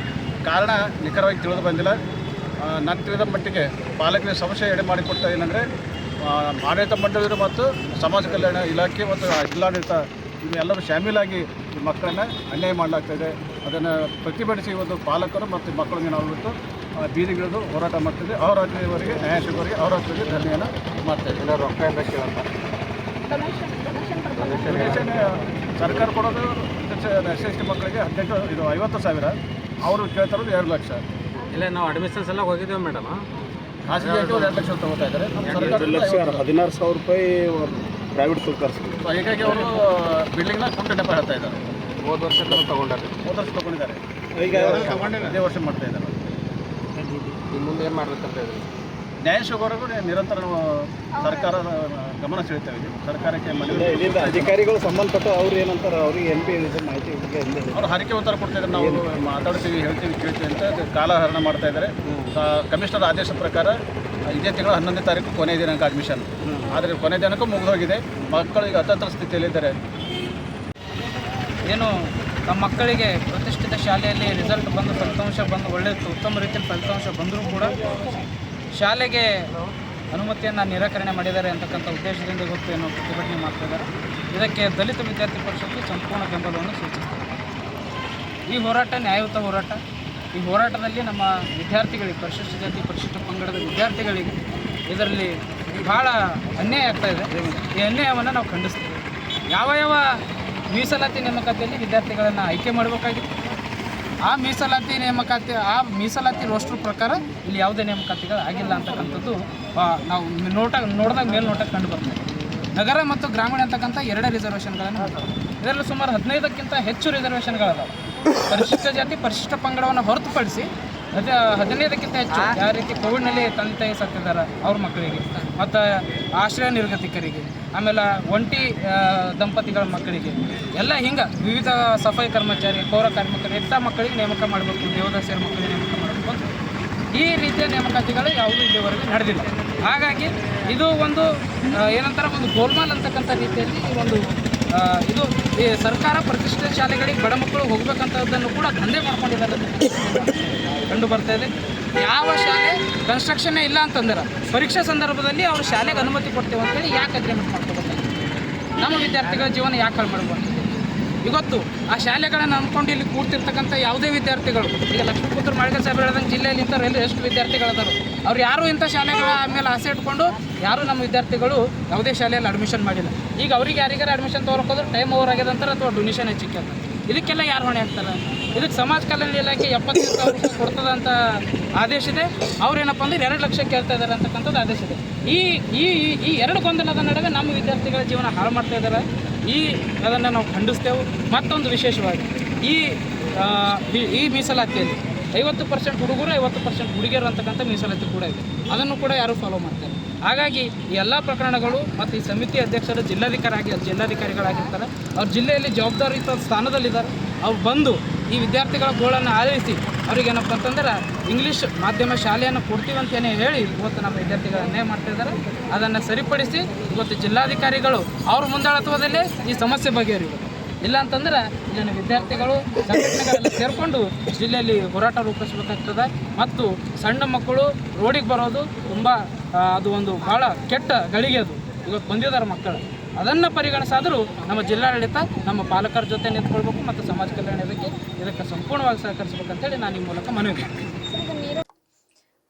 ಕಾರಣ ನಿಖರವಾಗಿ ತಿಳಿದು ಬಂದಿಲ್ಲ. ನಾನು ತಿಳಿದ ಮಟ್ಟಿಗೆ ಪಾಲಕರಿಗೆ ಸಮಸ್ಯೆ ಎಡೆ ಮಾಡಿಕೊಡ್ತಾ ಏನಂದರೆ ಆಡಳಿತ ಮಂಡಳಿಯರು ಮತ್ತು ಸಮಾಜ ಕಲ್ಯಾಣ ಇಲಾಖೆ ಮತ್ತು ಜಿಲ್ಲಾಡಳಿತ ಇವೆಲ್ಲರೂ ಶಾಮೀಲಾಗಿ ಈ ಮಕ್ಕಳನ್ನು ಅನ್ಯಾಯ ಮಾಡಲಾಗ್ತಾಯಿದೆ. ಅದನ್ನು ಪ್ರತಿಭಟಿಸಿ ಒಂದು ಪಾಲಕರು ಮತ್ತು ಮಕ್ಕಳಿಗೆ ನಾವು ಇವತ್ತು ಬೀದಿಗಿಳಿದು ಹೋರಾಟ ಮಾಡ್ತಿದ್ದೆ. ಅಹೋರಾತ್ರಿವರೆಗೆ ನ್ಯಾಯ ಸಿಗೋವರೆಗೆ ಅಹೋರಾತ್ರಿಗೆ ಧರಣಿಯನ್ನು ಮಾಡ್ತಾಯಿದ್ದೆ. ಎಲ್ಲ ರೊಕ್ಕ ಎಲ್ಲ ಕೇಳಲ್ಲ, ಡೊನೇಷನ್ ಸರ್ಕಾರ ಕೊಡೋದು SC/ST ಮಕ್ಕಳಿಗೆ 50,000, ಅವರು ಕೇಳ್ತಾರೋದು 2 ಲಕ್ಷ. ಇಲ್ಲ ನಾವು ಅಡ್ಮಿಷನ್ಸ್ ಎಲ್ಲ ಹೋಗಿದ್ದೇವೆ ಮೇಡಮ್. ಖಾಸಗಿ 2 ಲಕ್ಷ ತೊಗೋತಾ ಇದ್ದಾರೆ. ನಮ್ಮ ಸರ್ಕಾರ 16,000 ರೂಪಾಯಿ ಪ್ರೈವೇಟ್ ಸ್ಕೂಲ್ ಹೀಗಾಗಿ ಅವರು ಬಿಲ್ಡಿಂಗ್ನ ಕುಂಟು ನೆಪ ಹೇಳ್ತಾ ಇದ್ದಾರೆ. ಹೋದ ವರ್ಷ ತೊಗೊಂಡಾರೆ, ತೊಗೊಂಡಿದ್ದಾರೆ. ಈಗ ಇದೇ ವರ್ಷ ಮಾಡ್ತಾ ಇದ್ದಾರೆ. ಇನ್ನು ಮುಂದೆ ಏನು ಮಾಡ್ಬೇಕಂತ ಹೇಳಿದ್ರಿ? ನ್ಯಾಯ ಸಿಗೋವರೆಗೂ ನಿರಂತರ ನಾವು ಸರ್ಕಾರ ಗಮನ ಸೆಳೀತಾ ಇದ್ದೀವಿ. ಸರ್ಕಾರಕ್ಕೆ ಮನವಿ ಅಧಿಕಾರಿಗಳು ಸಂಬಂಧಪಟ್ಟ ಅವ್ರು ಏನಂತಾರೆ, ಅವ್ರಿಗೆ MP ಮಾಹಿತಿ ಅವರು ಹರಿಕೆ ಉತ್ತರ ಕೊಡ್ತಾ ಇದ್ದಾರೆ. ನಾವು ಮಾತಾಡ್ತೀವಿ, ಹೇಳ್ತೀವಿ, ಕೇಳ್ತೀವಿ ಅಂತ ಕಾಲಹರಣ ಮಾಡ್ತಾ ಇದ್ದಾರೆ. ಕಮಿಷನರ್ ಆದೇಶ ಪ್ರಕಾರ ಇದೇ ತಿಂಗಳ 11ನೇ ತಾರೀಕು ಕೊನೆಯ ದಿನಾಂಕ ಅಡ್ಮಿಷನ್. ಆದರೆ ಕೊನೆಯ ದಿನಾಂಕ ಮುಗಿದೋಗಿದೆ. ಮಕ್ಕಳು ಈಗ ಅತಂತ್ರ ಸ್ಥಿತಿಯಲ್ಲಿದ್ದಾರೆ. ಏನು ನಮ್ಮ ಮಕ್ಕಳಿಗೆ ಪ್ರತಿಷ್ಠಿತ ಶಾಲೆಯಲ್ಲಿ ರಿಸಲ್ಟ್ ಬಂದು ಫಲಿತಾಂಶ ಬಂದು ಒಳ್ಳೆಯ ಉತ್ತಮ ರೀತಿಯಲ್ಲಿ ಫಲಿತಾಂಶ ಬಂದರೂ ಕೂಡ ಶಾಲೆಗೆ ಅನುಮತಿಯನ್ನು ನಿರಾಕರಣೆ ಮಾಡಿದ್ದಾರೆ ಅಂತಕ್ಕಂಥ ಉದ್ದೇಶದಿಂದ ಇವತ್ತು ಏನು ಪ್ರತಿಭಟನೆ ಮಾಡ್ತಿದ್ದಾರೆ. ಇದಕ್ಕೆ ದಲಿತ ವಿದ್ಯಾರ್ಥಿ ಪರಿಷತ್ತು ಸಂಪೂರ್ಣ ಬೆಂಬಲವನ್ನು ಸೂಚಿಸ್ತಾರೆ. ಈ ಹೋರಾಟ ನ್ಯಾಯಯುತ ಹೋರಾಟ. ಈ ಹೋರಾಟದಲ್ಲಿ ನಮ್ಮ ವಿದ್ಯಾರ್ಥಿಗಳಿಗೆ, ಪರಿಶಿಷ್ಟ ಜಾತಿ ಪರಿಶಿಷ್ಟ ಪಂಗಡದ ವಿದ್ಯಾರ್ಥಿಗಳಿಗೆ ಇದರಲ್ಲಿ ಭಾಳ ಅನ್ಯಾಯ ಆಗ್ತಾಯಿದೆ. ಈ ಅನ್ಯಾಯವನ್ನು ನಾವು ಖಂಡಿಸ್ತೀವಿ. ಯಾವ ಮೀಸಲಾತಿ ನೇಮಕಾತಿಯಲ್ಲಿ ವಿದ್ಯಾರ್ಥಿಗಳನ್ನು ಆಯ್ಕೆ ಮಾಡಬೇಕಾಗಿತ್ತು, ಆ ಮೀಸಲಾತಿ ರೋಸ್ಟರ್ ಪ್ರಕಾರ ಇಲ್ಲಿ ಯಾವುದೇ ನೇಮಕಾತಿಗಳು ಆಗಿಲ್ಲ ಅಂತಕ್ಕಂಥದ್ದು ನಾವು ನೋಡಿದಾಗ ಮೇಲ್ನೋಟಕ್ಕೆ ಕಂಡು ಬರ್ತದೆ. ನಗರ ಮತ್ತು ಗ್ರಾಮೀಣ ಅಂತಕ್ಕಂಥ 2 ರಿಸರ್ವೇಷನ್ಗಳನ್ನು ಇದರಲ್ಲಿ ಸುಮಾರು 15ಕ್ಕಿಂತ ಹೆಚ್ಚು ರಿಸರ್ವೇಷನ್ಗಳಿದಾವೆ. ಪರಿಶಿಷ್ಟ ಜಾತಿ ಪರಿಶಿಷ್ಟ ಪಂಗಡವನ್ನು ಹೊರತುಪಡಿಸಿ 15ಕ್ಕಿಂತ ಹೆಚ್ಚು ಯಾವ ರೀತಿ ಕೋವಿಡ್ನಲ್ಲಿ ತಂದೆ ತಾಯಿ ಸತ್ತಿದ್ದಾರೆ ಅವ್ರ ಮಕ್ಕಳಿಗೆ, ಮತ್ತು ಆಶ್ರಯ ನಿರ್ಗತಿಕರಿಗೆ, ಆಮೇಲೆ ಒಂಟಿ ದಂಪತಿಗಳ ಮಕ್ಕಳಿಗೆ ಎಲ್ಲ ಹಿಂಗೆ ವಿವಿಧ ಸಫಾಯಿ ಕರ್ಮಚಾರಿ, ಪೌರ ಕಾರ್ಮಿಕರು ಇಂಥ ಮಕ್ಕಳಿಗೆ ನೇಮಕ ಮಾಡಬೇಕು, ದೇವದಾಸಿಯರ ಮಕ್ಕಳಿಗೆ ನೇಮಕ ಮಾಡಬೇಕು ಅಂತ ಈ ರೀತಿಯ ನೇಮಕಾತಿಗಳು ಯಾವುದೂ ಇಲ್ಲಿವರೆಗೂ ನಡೆದಿಲ್ಲ. ಹಾಗಾಗಿ ಇದು ಒಂದು ಏನಂತಾರೆ ಒಂದು ಗೋಲ್ಮಾಲ್ ಅಂತಕ್ಕಂಥ ರೀತಿಯಲ್ಲಿ ಇದು ಈ ಸರ್ಕಾರ ಪ್ರತಿಷ್ಠಿತ ಶಾಲೆಗಳಿಗೆ ಬಡ ಮಕ್ಕಳು ಹೋಗ್ಬೇಕಂತದ್ದನ್ನು ಕೂಡ ದಂಧೆ ಮಾಡ್ಕೊಂಡಿದ್ದಾರೆ ಕಂಡು ಬರ್ತಾ ಇದೆ. ಯಾವ ಶಾಲೆ ಕನ್ಸ್ಟ್ರಕ್ಷನ್ನೇ ಇಲ್ಲ ಅಂತಂದ್ರೆ ಪರೀಕ್ಷೆ ಸಂದರ್ಭದಲ್ಲಿ ಅವರು ಶಾಲೆಗೆ ಅನುಮತಿ ಕೊಡ್ತೇವೆ ಅಂತೇಳಿ ಯಾಕೆ ಅಗ್ರಿಮೆಂಟ್ ಮಾಡ್ಕೋಬೇಕು? ನಮ್ಮ ವಿದ್ಯಾರ್ಥಿಗಳ ಜೀವನ ಯಾಕೆ ಹಾಳು ಮಾಡಬಾರ್ದು? ಇವತ್ತು ಆ ಶಾಲೆಗಳನ್ನು ನಂಬ್ಕೊಂಡು ಇಲ್ಲಿ ಕೂಡ್ತಿರ್ತಕ್ಕಂಥ ಯಾವುದೇ ವಿದ್ಯಾರ್ಥಿಗಳು, ಈಗ ಲಕ್ಷ್ಮೀಪುತ್ರ ಮಾಳಿಗೆ ಸಾಹೇಬ್ ಹೇಳ್ದಂಗೆ ಜಿಲ್ಲೆಯಲ್ಲಿ ಇಂಥವ್ರು ಎಷ್ಟು ವಿದ್ಯಾರ್ಥಿಗಳಿದ್ದಾರೆ, ಅವ್ರು ಯಾರೂ ಇಂಥ ಶಾಲೆಗಳ ಮೇಲೆ ಆಸೆ ಇಟ್ಕೊಂಡು ಯಾರೂ ನಮ್ಮ ವಿದ್ಯಾರ್ಥಿಗಳು ಯಾವುದೇ ಶಾಲೆಯಲ್ಲಿ ಅಡ್ಮಿಷನ್ ಮಾಡಿಲ್ಲ. ಈಗ ಅವ್ರಿಗೆ ಯಾರಿಗಾರ ಅಡ್ಮಿಷನ್ ತೊಗೊಳಕೋದ್ರೆ ಟೈಮ್ ಓವರ್ ಆಗಿದೆ ಅಂತಾರೆ ಅಥವಾ ಡೊನೇಷನ್ ಹೆಚ್ಚಿಗೆ. ಇದಕ್ಕೆಲ್ಲ ಯಾರು ಹೊಣೆ ಆಗ್ತಾರೆ? ಇದಕ್ಕೆ ಸಮಾಜ ಕಲ್ಯಾಣ ಇಲಾಖೆ 75,000 ರೂಪಾಯಿ ಕೊಡ್ತದಂತ ಆದೇಶ ಇದೆ. ಅವ್ರೇನಪ್ಪ ಅಂದ್ರೆ 2 ಲಕ್ಷ ಕೇಳ್ತಾ ಇದ್ದಾರೆ ಅಂತಕ್ಕಂಥದ್ದು ಆದೇಶ ಇದೆ. ಈ ಎರಡು ಗೊಂದಲದ ನಡುವೆ ನಮ್ಮ ವಿದ್ಯಾರ್ಥಿಗಳ ಜೀವನ ಹಾಳು ಮಾಡ್ತಾ ಇದ್ದಾರೆ. ಅದನ್ನು ನಾವು ಖಂಡಿಸ್ತೇವೆ. ಮತ್ತೊಂದು ವಿಶೇಷವಾಗಿ ಈ ಮೀಸಲಾತಿಯಲ್ಲಿ 50% ಹುಡುಗರು 50% ಹುಡುಗಿಯರು ಅಂತಕ್ಕಂಥ ಮೀಸಲಾತಿ ಕೂಡ ಇದೆ. ಅದನ್ನು ಕೂಡ ಯಾರೂ ಫಾಲೋ ಮಾಡ್ತಾರೆ. ಹಾಗಾಗಿ ಈ ಎಲ್ಲ ಪ್ರಕರಣಗಳು ಮತ್ತು ಈ ಸಮಿತಿ ಅಧ್ಯಕ್ಷರು ಜಿಲ್ಲಾಧಿಕಾರಿಗಳಾಗಿರ್ತಾರೆ. ಅವ್ರ ಜಿಲ್ಲೆಯಲ್ಲಿ ಜವಾಬ್ದಾರಿಯುತ ಸ್ಥಾನದಲ್ಲಿದ್ದಾರೆ. ಅವ್ರು ಬಂದು ಈ ವಿದ್ಯಾರ್ಥಿಗಳ ಗೋಳನ್ನು ಆಲಿಸಿ ಅವ್ರಿಗೇನಪ್ಪ ಅಂತಂದ್ರೆ ಇಂಗ್ಲೀಷ್ ಮಾಧ್ಯಮ ಶಾಲೆಯನ್ನು ಕೊಡ್ತೀವಿ ಅಂತಲೇ ಹೇಳಿ ಇವತ್ತು ನಮ್ಮ ವಿದ್ಯಾರ್ಥಿಗಳು ಅನ್ಯಾಯ ಮಾಡ್ತಾಯಿದ್ದಾರೆ. ಅದನ್ನು ಸರಿಪಡಿಸಿ ಇವತ್ತು ಜಿಲ್ಲಾಧಿಕಾರಿಗಳು ಅವ್ರ ಮುಂದಾಳತ್ವದಲ್ಲೇ ಈ ಸಮಸ್ಯೆ ಬಗೆಹರಿಯುವುದು. ಇಲ್ಲ ಅಂತಂದ್ರೆ ಇಲ್ಲಿನ ವಿದ್ಯಾರ್ಥಿಗಳು ಸಂಘಟನೆಗಳೆಲ್ಲ ಸೇರಿಕೊಂಡು ಜಿಲ್ಲೆಯಲ್ಲಿ ಹೋರಾಟ ರೂಪಿಸಬೇಕಾಗ್ತದೆ. ಮತ್ತು ಸಣ್ಣ ಮಕ್ಕಳು ರೋಡಿಗೆ ಬರೋದು ತುಂಬ ಅದು ಒಂದು ಭಾಳ ಕೆಟ್ಟ ಗಳಿಗೆ. ಅದು ಇವತ್ತು ಬಂದಿದ್ದಾರೆ ಮಕ್ಕಳು. ಅದನ್ನು ಪರಿಗಣಿಸಾದರೂ ನಮ್ಮ ಜಿಲ್ಲಾಡಳಿತ ನಮ್ಮ ಪಾಲಕರ ಜೊತೆ ನಿಂತ್ಕೊಳ್ಬೇಕು ಮತ್ತು ಸಮಾಜ ಕಲ್ಯಾಣ ಇದಕ್ಕೆ ಸಂಪೂರ್ಣವಾಗಿ ಸಹಕರಿಸಬೇಕಂತೇಳಿ ನಾನು ಈ ಮೂಲಕ ಮನವಿ ಮಾಡ್ತೀನಿ.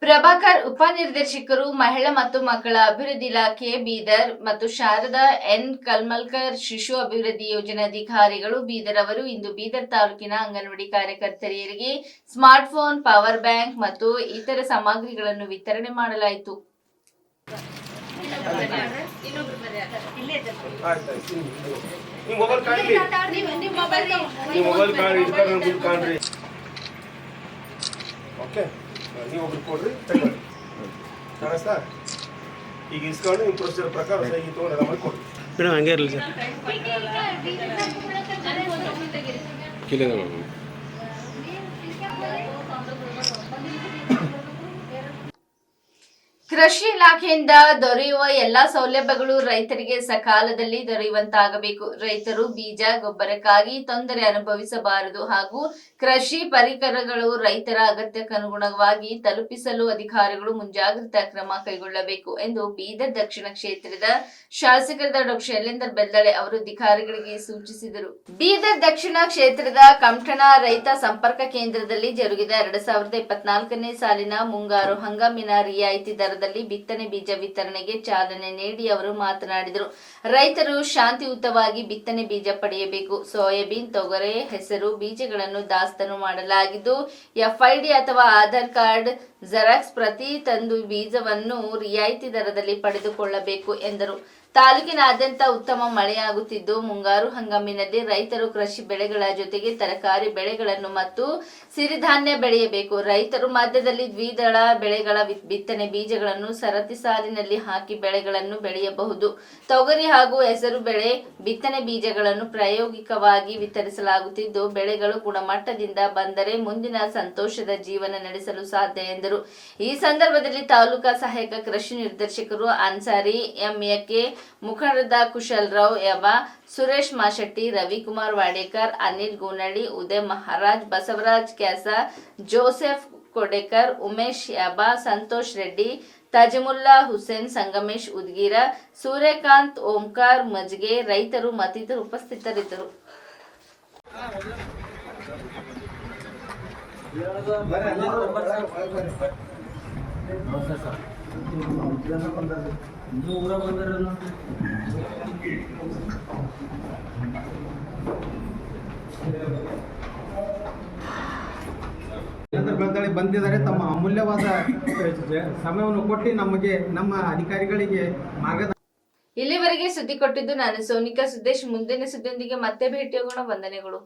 ಪ್ರಭಾಕರ್ ಉಪನಿರ್ದೇಶಕರು ಮಹಿಳಾ ಮತ್ತು ಮಕ್ಕಳ ಅಭಿವೃದ್ಧಿ ಇಲಾಖೆ ಬೀದರ್ ಮತ್ತು ಶಾರದಾ ಎನ್ ಕಲ್ಮಲ್ಕರ್ ಶಿಶು ಅಭಿವೃದ್ಧಿ ಯೋಜನಾಧಿಕಾರಿಗಳು ಬೀದರ್ ಅವರು ಇಂದು ಬೀದರ್ ತಾಲೂಕಿನ ಅಂಗನವಾಡಿ ಕಾರ್ಯಕರ್ತೆಯರಿಗೆ ಸ್ಮಾರ್ಟ್ಫೋನ್, ಪವರ್ ಬ್ಯಾಂಕ್ ಮತ್ತು ಇತರ ಸಾಮಗ್ರಿಗಳನ್ನು ವಿತರಣೆ ಮಾಡಲಾಯಿತು. ನೀವು ಒಬ್ರು ಕೊಡ್ರಿ ತಗೊಳ್ಳಿ. ಕಾಣಿಸ್ತಾ? ಈಗ ಇಸ್ಕೊಂಡು ನಿಮ್ಮ ಪ್ರೊಸೀಜರ್ ಪ್ರಕಾರ ಸಹಿ ತೊಗೊಂಡು ಎಲ್ಲ ಮಾಡಿ ಕೊಡ್ರಿ ಮೇಡಮ್. ಹಂಗೆ ಇರಲಿ ಸರ್. ಕೃಷಿ ಇಲಾಖೆಯಿಂದ ದೊರೆಯುವ ಎಲ್ಲಾ ಸೌಲಭ್ಯಗಳು ರೈತರಿಗೆ ಸಕಾಲದಲ್ಲಿ ದೊರೆಯುವಂತಾಗಬೇಕು. ರೈತರು ಬೀಜ, ಗೊಬ್ಬರಕ್ಕಾಗಿ ತೊಂದರೆ ಅನುಭವಿಸಬಾರದು ಹಾಗೂ ಕೃಷಿ ಪರಿಕರಗಳು ರೈತರ ಅಗತ್ಯಕ್ಕನುಗುಣವಾಗಿ ತಲುಪಿಸಲು ಅಧಿಕಾರಿಗಳು ಮುಂಜಾಗ್ರತಾ ಕ್ರಮ ಕೈಗೊಳ್ಳಬೇಕು ಎಂದು ಬೀದರ್ ದಕ್ಷಿಣ ಕ್ಷೇತ್ರದ ಶಾಸಕರಾದ ಡಾ. ಶೈಲೇಂದರ್ ಬೆಲ್ದಳೆ ಅವರು ಅಧಿಕಾರಿಗಳಿಗೆ ಸೂಚಿಸಿದರು. ಬೀದರ್ ದಕ್ಷಿಣ ಕ್ಷೇತ್ರದ ಕಮಠಣ ರೈತ ಸಂಪರ್ಕ ಕೇಂದ್ರದಲ್ಲಿ ಜರುಗಿದ 2024ನೇ ಸಾಲಿನ ಮುಂಗಾರು ಹಂಗಾಮಿನ ರಿಯಾಯಿತಿ ದರದಲ್ಲಿ ಬಿತ್ತನೆ ಬೀಜ ವಿತರಣೆಗೆ ಚಾಲನೆ ನೀಡಿ ಅವರು ಮಾತನಾಡಿದರು. ರೈತರು ಶಾಂತಿಯುತವಾಗಿ ಬಿತ್ತನೆ ಬೀಜ ಪಡೆಯಬೇಕು. ಸೋಯಾಬೀನ್, ತೊಗರೆ, ಹೆಸರು ಬೀಜಗಳನ್ನು ದಾಸ್ತಾನು ಮಾಡಲಾಗಿದ್ದು FID ಅಥವಾ ಆಧಾರ್ ಕಾರ್ಡ್ ಜೆರಾಕ್ಸ್ ಪ್ರತಿ ತಂದು ಬೀಜವನ್ನು ರಿಯಾಯಿತಿ ದರದಲ್ಲಿ ಪಡೆದುಕೊಳ್ಳಬೇಕು ಎಂದರು. ತಾಲೂಕಿನಾದ್ಯಂತ ಉತ್ತಮ ಮಳೆಯಾಗುತ್ತಿದ್ದು ಮುಂಗಾರು ಹಂಗಾಮಿನಲ್ಲಿ ರೈತರು ಕೃಷಿ ಬೆಳೆಗಳ ಜೊತೆಗೆ ತರಕಾರಿ ಬೆಳೆಗಳನ್ನು ಮತ್ತು ಸಿರಿಧಾನ್ಯ ಬೆಳೆಯಬೇಕು. ರೈತರು ಮಧ್ಯದಲ್ಲಿ ದ್ವಿದಳ ಬೆಳೆಗಳ ಬಿತ್ತನೆ ಬೀಜಗಳನ್ನು ಸರತಿ ಸಾಲಿನಲ್ಲಿ ಹಾಕಿ ಬೆಳೆಗಳನ್ನು ಬೆಳೆಯಬಹುದು. ತೊಗರಿ ಹಾಗೂ ಹೆಸರು ಬೆಳೆ ಬಿತ್ತನೆ ಬೀಜಗಳನ್ನು ಪ್ರಾಯೋಗಿಕವಾಗಿ ವಿತರಿಸಲಾಗುತ್ತಿದ್ದು ಬೆಳೆಗಳು ಗುಣಮಟ್ಟದಿಂದ ಬಂದರೆ ಮುಂದಿನ ಸಂತೋಷದ ಜೀವನ ನಡೆಸಲು ಸಾಧ್ಯ ಎಂದರು. ಈ ಸಂದರ್ಭದಲ್ಲಿ ತಾಲೂಕಾ ಸಹಾಯಕ ಕೃಷಿ ನಿರ್ದೇಶಕರು ಅನ್ಸಾರಿ, MAK ಮುಖಂಡರಾದ ಕುಶಲರಾವ್ ಯವ, ಸುರೇಶ್ ಮಾಶೆಟ್ಟಿ, ರವಿಕುಮಾರ್ ವಾಡೇಕರ್, ಅನಿಲ್ ಗೂನಳ್ಳಿ, ಉದಯ್ ಮಹಾರಾಜ್, ಬಸವರಾಜ್ ಕ್ಯಾಸ, ಜೋಸೆಫ್ ಕೊಡೇಕರ್, ಉಮೇಶ್ ಯಾಬ, ಸಂತೋಷ್ ರೆಡ್ಡಿ, ತಾಜಮುಲ್ಲಾ ಹುಸೇನ್, ಸಂಗಮೇಶ್ ಉದ್ಗೀರ, ಸೂರ್ಯಕಾಂತ್, ಓಂಕಾರ್ ಮಜ್ಗೆ, ರೈತರು ಮತ್ತಿತರರು ಉಪಸ್ಥಿತರಿದ್ದರು. ಬೆಲ್ದಳೆ ಬಂದಿದ್ದಾರೆ. ತಮ್ಮ ಅಮೂಲ್ಯವಾದ ಸಮಯವನ್ನು ಕೊಟ್ಟು ನಮಗೆ ನಮ್ಮ ಅಧಿಕಾರಿಗಳಿಗೆ ಮಾರ್ಗದರ್ಶನ. ಇಲ್ಲಿವರೆಗೆ ಸುದ್ದಿ ಕೊಟ್ಟಿದ್ದು ನಾನು ಸೋನಿಕಾ ಸುದೇಶ್. ಮುಂದಿನ ಸುದ್ದಿಯೊಂದಿಗೆ ಮತ್ತೆ ಭೇಟಿಯಾಗೋಣ. ವಂದನೆಗಳು.